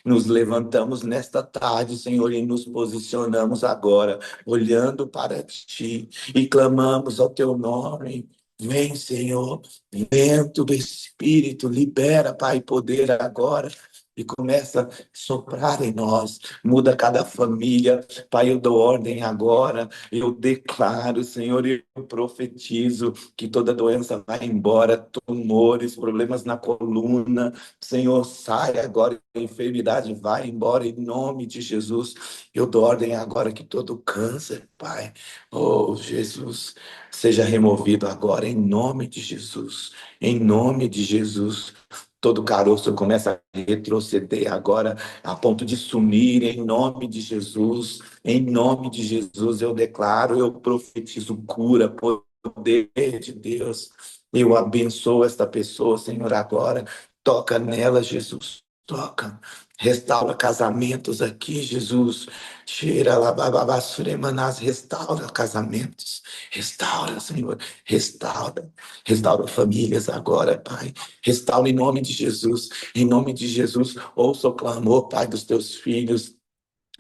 Nos levantamos nesta tarde, Senhor, e nos posicionamos agora, olhando para ti e clamamos ao teu nome. Vem, Senhor, vento do Espírito, libera, Pai, poder agora. E começa a soprar em nós, muda cada família. Pai, eu dou ordem agora, eu declaro, Senhor, eu profetizo que toda doença vai embora, tumores, problemas na coluna, Senhor, sai agora, a enfermidade vai embora em nome de Jesus. Eu dou ordem agora que todo câncer, Pai, oh Jesus, seja removido agora em nome de Jesus. Em nome de Jesus. Todo caroço começa a retroceder agora, a ponto de sumir, em nome de Jesus. Em nome de Jesus, eu declaro, eu profetizo cura, poder de Deus. Eu abençoo esta pessoa, Senhor, agora. Toca nela, Jesus. Toca. Restaura casamentos aqui, Jesus. Cheira lá, bababassuremanás. Restaura casamentos. Restaura, Senhor. Restaura. Restaura famílias agora, Pai. Restaura em nome de Jesus. Em nome de Jesus, ouça o clamor, Pai, dos teus filhos.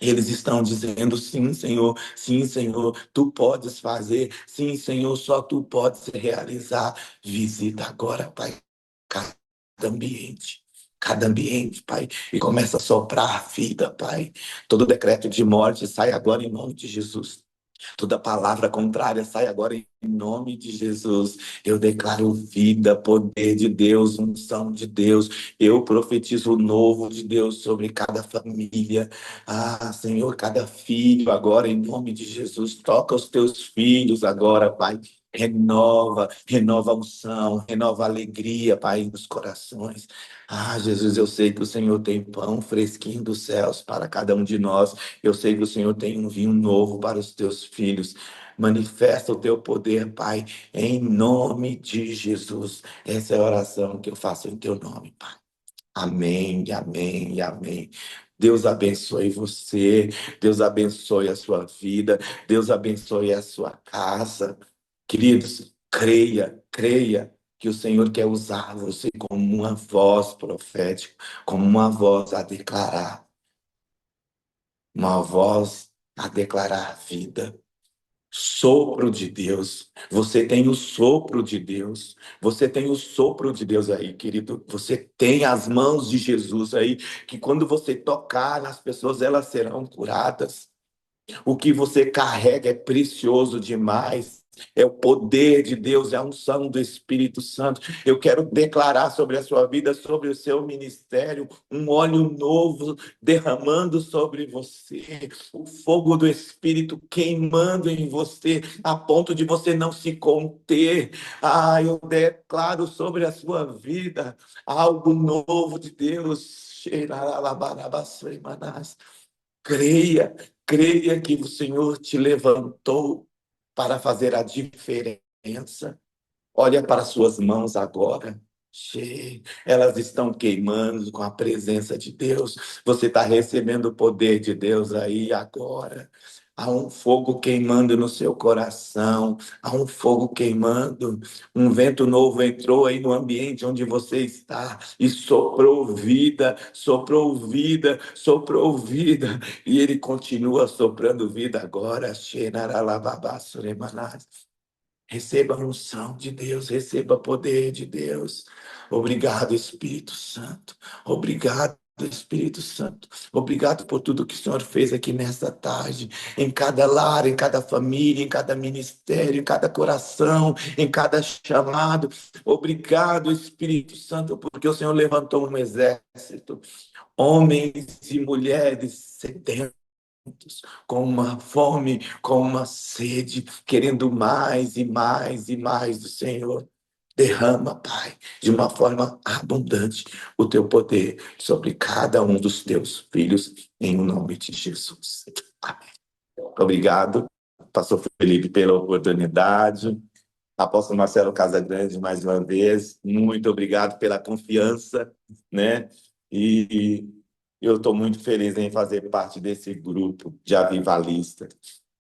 Eles estão dizendo, sim, Senhor, tu podes fazer, sim, Senhor, só tu podes realizar. Visita agora, Pai, cada ambiente, Pai, e começa a soprar a vida, Pai. Todo decreto de morte sai agora em nome de Jesus. Toda palavra contrária sai agora em nome de Jesus. Eu declaro vida, poder de Deus, unção de Deus. Eu profetizo o novo de Deus sobre cada família. Ah, Senhor, cada filho agora em nome de Jesus. Toca os teus filhos agora, Pai. Renova a unção, renova a alegria, Pai, nos corações. Ah, Jesus, eu sei que o Senhor tem pão fresquinho dos céus para cada um de nós. Eu sei que o Senhor tem um vinho novo para os teus filhos. Manifesta o teu poder, Pai, em nome de Jesus. Essa é a oração que eu faço em teu nome, Pai. Amém, amém, amém. Deus abençoe você, Deus abençoe a sua vida, Deus abençoe a sua casa. Queridos, creia, creia. que o Senhor quer usar você como uma voz profética, como uma voz a declarar, uma voz a declarar vida. Sopro de Deus. Você tem o sopro de Deus. Você tem o sopro de Deus aí, querido. Você tem as mãos de Jesus aí, que quando você tocar nas pessoas, elas serão curadas. O que você carrega é precioso demais. É o poder de Deus, é a unção do Espírito Santo. Eu quero declarar sobre a sua vida, sobre o seu ministério, um óleo novo derramando sobre você, o fogo do Espírito queimando em você, a ponto de você não se conter. Ah, eu declaro sobre a sua vida algo novo de Deus. Creia, creia que o Senhor te levantou para fazer a diferença. Olha para suas mãos agora. Elas estão queimando com a presença de Deus. Você está recebendo o poder de Deus aí agora. Há um fogo queimando no seu coração. Há um fogo queimando. Um vento novo entrou aí no ambiente onde você está e soprou vida, soprou vida, soprou vida. E ele continua soprando vida agora. Receba a unção de Deus, receba poder de Deus. Obrigado, Espírito Santo. Obrigado, Espírito Santo. Obrigado por tudo que o Senhor fez aqui nesta tarde, em cada lar, em cada família, em cada ministério, em cada coração, em cada chamado. Obrigado, Espírito Santo, porque o Senhor levantou um exército, homens e mulheres sedentos com uma fome, com uma sede, querendo mais e mais e mais do Senhor. Derrama, Pai, de uma forma abundante o teu poder sobre cada um dos teus filhos, em nome de Jesus. Amém. Obrigado, pastor Felipe, pela oportunidade. Apóstolo Marcelo Casagrande, mais uma vez, muito obrigado pela confiança, né? E eu estou muito feliz em fazer parte desse grupo de avivalista.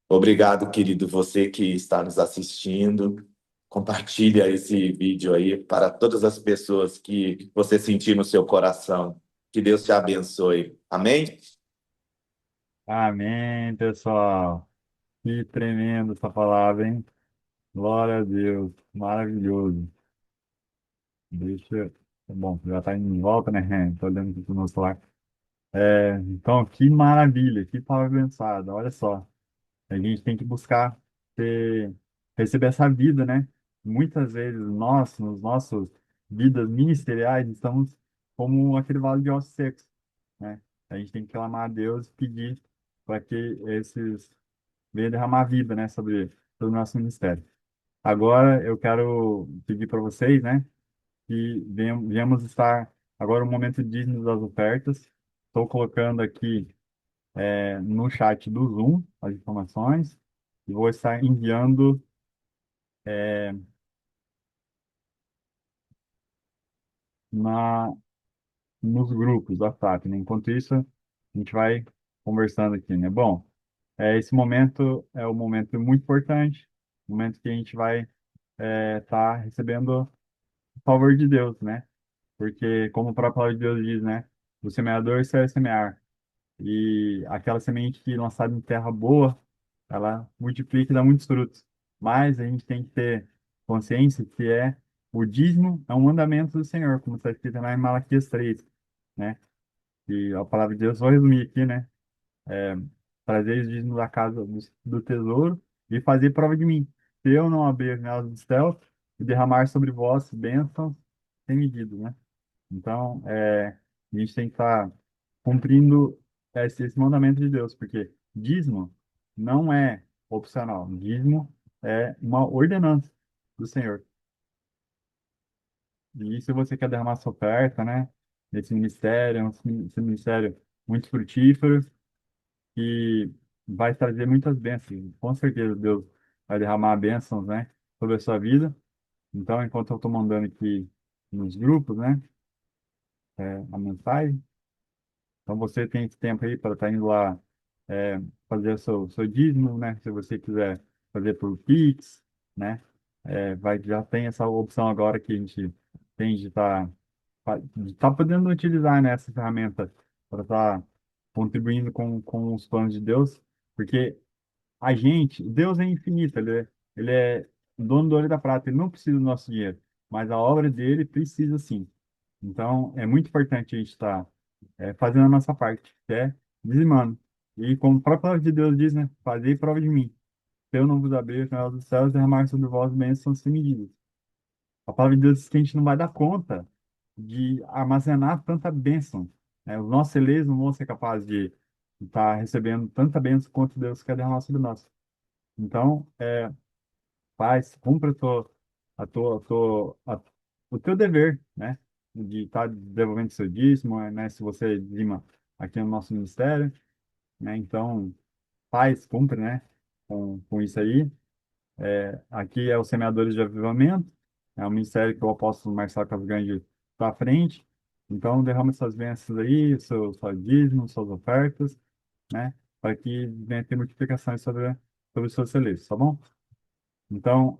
Obrigado, querido, você que está nos assistindo. Compartilha esse vídeo aí para todas as pessoas que você sentir no seu coração. Que Deus te abençoe. Amém? Amém, pessoal. Que tremendo essa palavra, hein? Glória a Deus. Maravilhoso. Deixa. Bom, já está indo de volta, né? Estou olhando aqui para o meu celular. Então, que maravilha, que palavra abençoada. Olha só. A gente tem que buscar ter, receber essa vida, né? Muitas vezes nós, nos nossos vidas ministeriais, estamos como aquele vale de ossos secos, né? A gente tem que clamar a Deus e pedir para que esses venham derramar vida, né, sobre o nosso ministério. Agora eu quero pedir para vocês, né, que venhamos estar agora no momento digno das ofertas. Estou colocando aqui no chat do Zoom as informações e vou estar enviando na, nos grupos da WhatsApp, né? Enquanto isso, a gente vai conversando aqui, né? Bom, esse momento é um momento muito importante, momento que a gente vai estar recebendo o favor de Deus, né? Porque, como a própria palavra de Deus diz, né? O semeador serve semear. E aquela semente que lançada em terra boa, ela multiplica e dá muitos frutos. Mas a gente tem que ter consciência que o dízimo é um mandamento do Senhor, como está escrito lá em Malaquias 3, né? E a palavra de Deus, vou resumir aqui, né? Trazer o dízimo da casa do tesouro e fazer prova de mim. Se eu não abrir as janelas do céu e derramar sobre vós bênçãos sem medida, né? Então, a gente tem que estar cumprindo esse mandamento de Deus, porque dízimo não é opcional. Dízimo é uma ordenança do Senhor. E se você quer derramar sua oferta, né, nesse ministério, esse ministério muito frutífero, que vai trazer muitas bênçãos. Com certeza Deus vai derramar bênçãos, né, sobre a sua vida. Então, enquanto eu estou mandando aqui nos grupos, né, a mensagem, então você tem esse tempo aí para estar indo lá fazer o seu dízimo, né? Se você quiser fazer por Pix, né? já tem essa opção agora que a gente tem de tá podendo utilizar, né, essa ferramenta para estar contribuindo com os planos de Deus, porque Deus é infinito, ele é dono do ouro e da prata, ele não precisa do nosso dinheiro, mas a obra dele precisa sim. Então, é muito importante a gente estar fazendo a nossa parte, que é dizimando. E como a própria palavra de Deus diz, né, fazei prova de mim. Se eu não vos abrir os canais dos céus, derramar sobre vós bênçãos sem medida. A palavra de Deus diz que a gente não vai dar conta de armazenar tanta bênção, né? Os nossos celeiros não vão ser capazes de estar recebendo tanta bênção quanto Deus quer derramar sobre nós. Então, faz, cumpra o teu dever, né? De estar devolvendo seu dízimo, né? Se você dizima aqui no nosso ministério, né? Então, faz, cumpre, né? Com isso aí. Aqui é o Semeadores de Avivamento, é um ministério que o apóstolo Marcelo Casagrande está à frente. Então, derrama essas bênçãos aí, seu dízimo, suas ofertas, né? Para que venha ter multiplicações sobre os seus celeiros, tá bom? Então,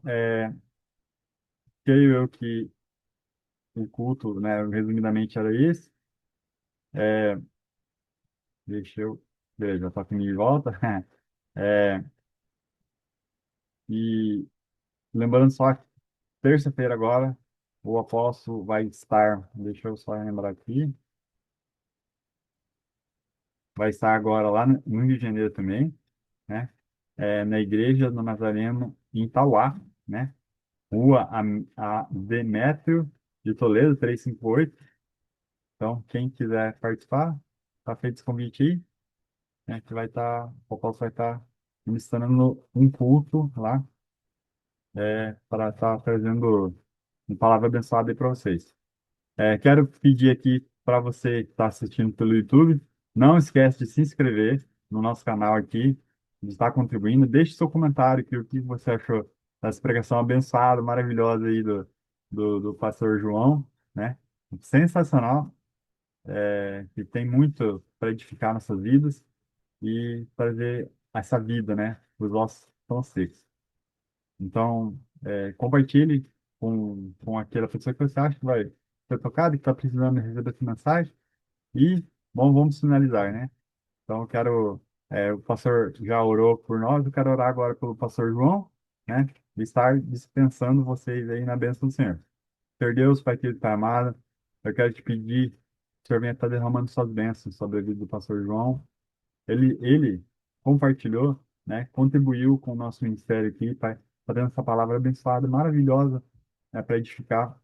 creio eu que o culto, né, resumidamente era isso. É, deixa eu. Beleza, já está comigo de volta. É, e lembrando só que terça-feira agora, o apóstolo vai estar, deixa eu só lembrar aqui, vai estar agora lá no Rio de Janeiro também, né? Na Igreja do Nazareno, em Tauá, né? Rua a Demétrio de Toledo, 358. Então, quem quiser participar, tá feito esse convite aí, né? Que o apóstolo vai estar ministrando um culto lá, para estar trazendo uma palavra abençoada aí para vocês. Quero pedir aqui para você que está assistindo pelo YouTube, não esquece de se inscrever no nosso canal aqui, de estar contribuindo. Deixe seu comentário aqui, o que você achou dessa pregação abençoada, maravilhosa aí do pastor João, né? Sensacional, que tem muito para edificar nossas vidas e trazer essa vida, né? Os ossos tão secos. Então, compartilhe com aquela pessoa que você acha que vai ser tocada, que está precisando receber essa mensagem. E, bom, vamos finalizar, né? Então, o pastor já orou por nós, eu quero orar agora pelo pastor João, né? E estar dispensando vocês aí na bênção do Senhor. Senhor Deus, Pai querido, Pai amado, eu quero te pedir, que o Senhor venha estar derramando suas bênçãos sobre a vida do pastor João. Ele compartilhou, né? Contribuiu com o nosso ministério aqui, Pai, fazendo essa palavra abençoada, maravilhosa, né? Para edificar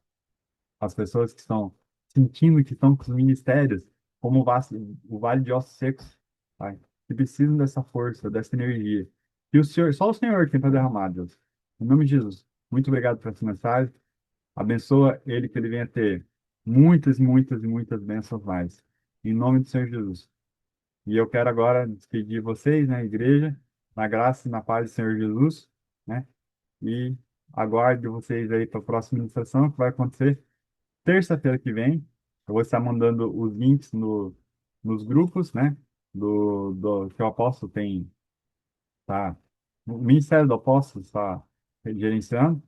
as pessoas que estão sentindo que estão com os ministérios, como o vale de ossos secos, Pai, que precisam dessa força, dessa energia. E o Senhor, só o Senhor tem para derramar, Deus. Em nome de Jesus, muito obrigado por essa mensagem. Abençoa ele, que ele venha ter muitas, muitas e muitas bênçãos mais. Em nome do Senhor Jesus. E eu quero agora despedir vocês, né, igreja, na graça e na paz do Senhor Jesus, né? E aguardo vocês aí para a próxima ministração, que vai acontecer terça-feira que vem. Eu vou estar mandando os links nos grupos, né? Que o apóstolo tá? O Ministério do Apóstolo está gerenciando.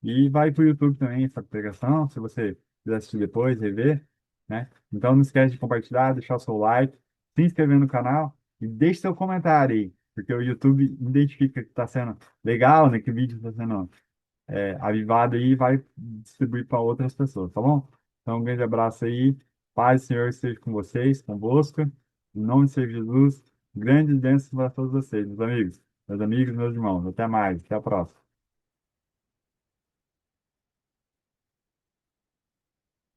E vai para o YouTube também essa pregação, se você quiser assistir depois, rever, né? Então não esquece de compartilhar, deixar o seu like, se inscrever no canal e deixe seu comentário aí, porque o YouTube identifica que está sendo legal, né? Que o vídeo está sendo avivado aí e vai distribuir para outras pessoas, tá bom? Então um grande abraço aí, paz do Senhor esteja com vocês, convosco, em nome do Senhor Jesus, grandes bênçãos para todos vocês, meus amigos, meus irmãos, até mais, até a próxima.